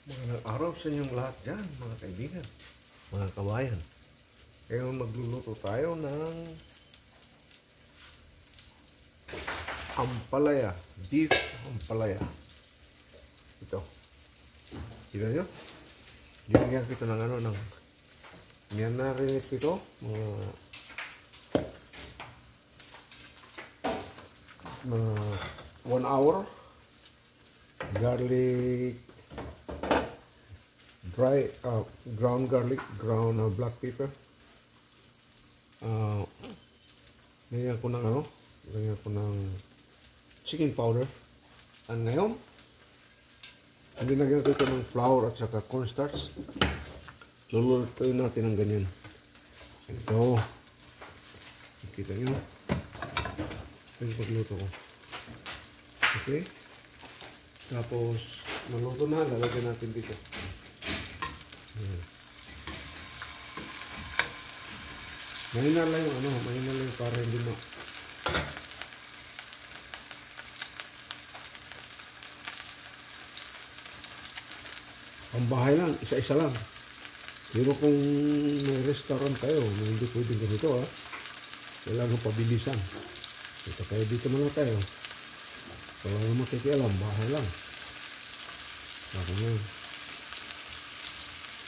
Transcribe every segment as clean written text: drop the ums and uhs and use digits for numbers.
Magandang araw sa inyong lahat dyan, mga kaibigan, mga kabayan. Ngayon magluluto tayo ng ampalaya, beef ampalaya. Ito. Kita nyo? Dinagyan kita ng minarinate ito, mga 1 hour. Garlic, dry ground garlic, ground black pepper. Lagyan ko ng chicken powder. And ngayon, linagyan ko ito ng flour at saka cornstarch. Lulutuin natin ng ganyan. Ito. Kita nyo. Ito yung pagluto ko. Okay. Tapos, maluto na, lalagyan natin dito. Mahina lang yung para hindi mo. Pambahay lang, isa-isa lang. Pero kung may restaurant kayo, hindi pwedeng ganito kailangan pabilisan. Ito kaya dito muna tayo. Wala naman makikialam, bahay lang. Baka nga.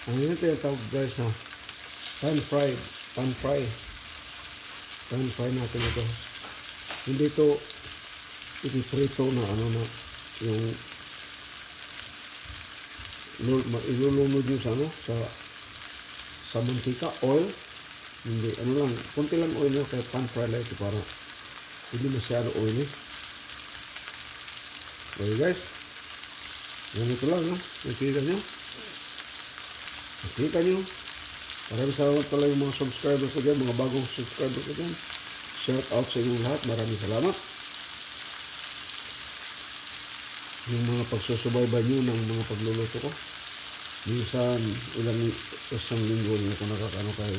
Ang yun ito yung tawag guys na pan fry natin ito. Hindi ito ipiprito na yung ilulunod yung sa mantika, oil. Hindi, lang, konti lang oil kaya pan fry lang ito para hindi masyado oily. Okay guys, ganito lang nakikita nyo. Maraming salamat pala yung mga subscribers ko dyan, mga bagong subscribers ko dyan. Shout out sa inyong lahat, maraming salamat. Yung mga pagsusubaybay nyo ng mga pagluluto ko. Minsan, isang linggo na ako nakakano kayo.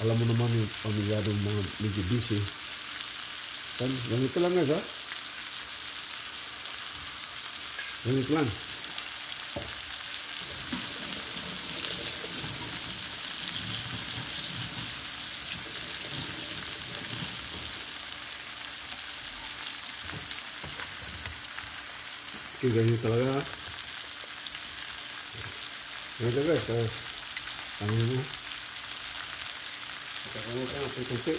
Alam mo naman yung pamilyadong mga medyo busy. Ganito lang guys Ganito lang. Okay, ganyan talaga. Ganito guys. Ano mo? Kakamutan natin kunti.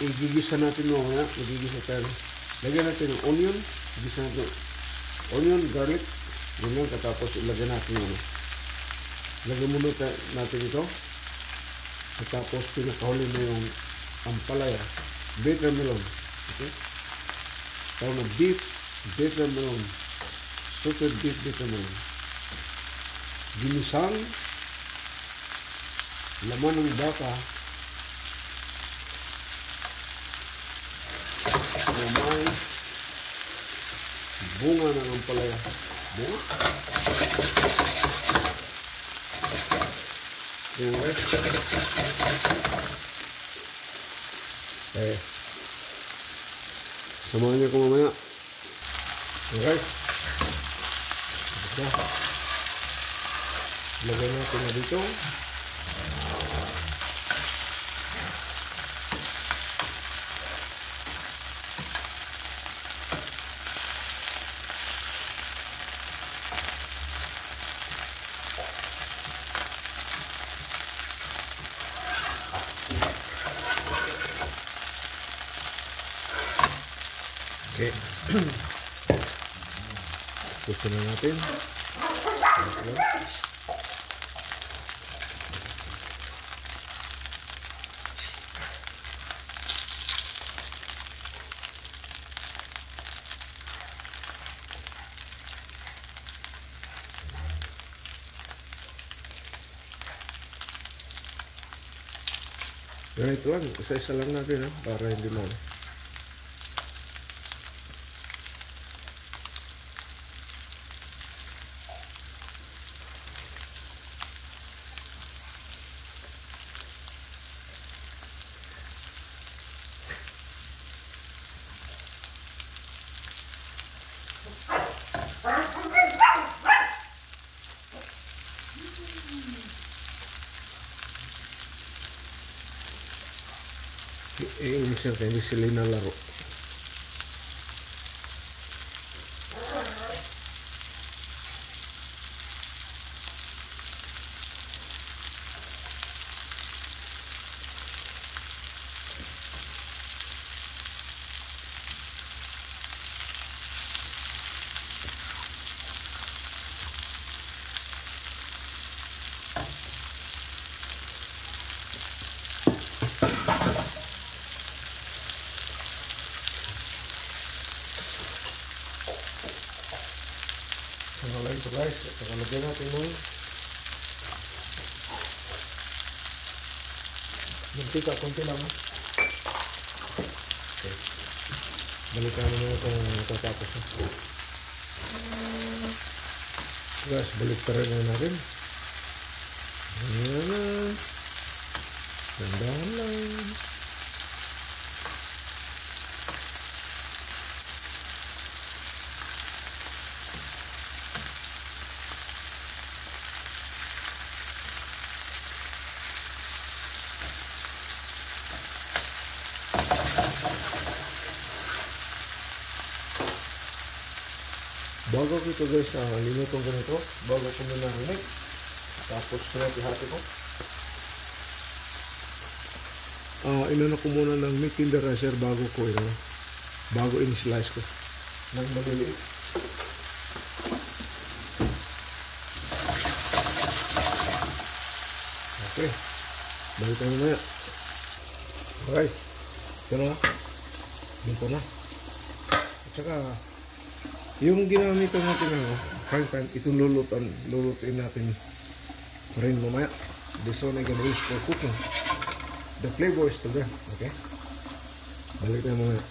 Igigisa natin mamaya. Magigisa tayo. Lagyan natin ng onion. Igisa natin onion, garlic. Ganyan. Tapos ilagyan natin lagyan muna natin ito. At tapos pinakahuli na yung ampalaya. Bitter melon. Okay? Tawag na beef bitter melon. Salted beef bitter melon. Ginisang laman ng baka na may bunga ng ampalaya. Bunga? Okay. Samahan niyo ko mamaya. Okay. Lagyan natin na dito. Okay. Gusto na natin. Ganito lang. Isa-isa lang natin para hindi mo. i-inis natin, hindi sila nalaro. Nalagay ito guys, nakalagyan natin ng mantika, konti lang. Okay. Balikan naman itong tatapos. Guys, balik pa rin natin. Ayan na. Dandahan lang. Bago ko ito guys, linutong ganito, bago ko muna rinit, tapos pinatihati ko. Inano ko muna ng meat tenderizer bago ko bago in-slice ko ng maliliit. Okay, balikan mo na. Okay, ito na, dito na. At saka yung ginamit natin frying pan, itong lulutuin natin rin mamaya. This one I'm gonna use for cooking. The flavor is still there. Okay, balik na mamaya.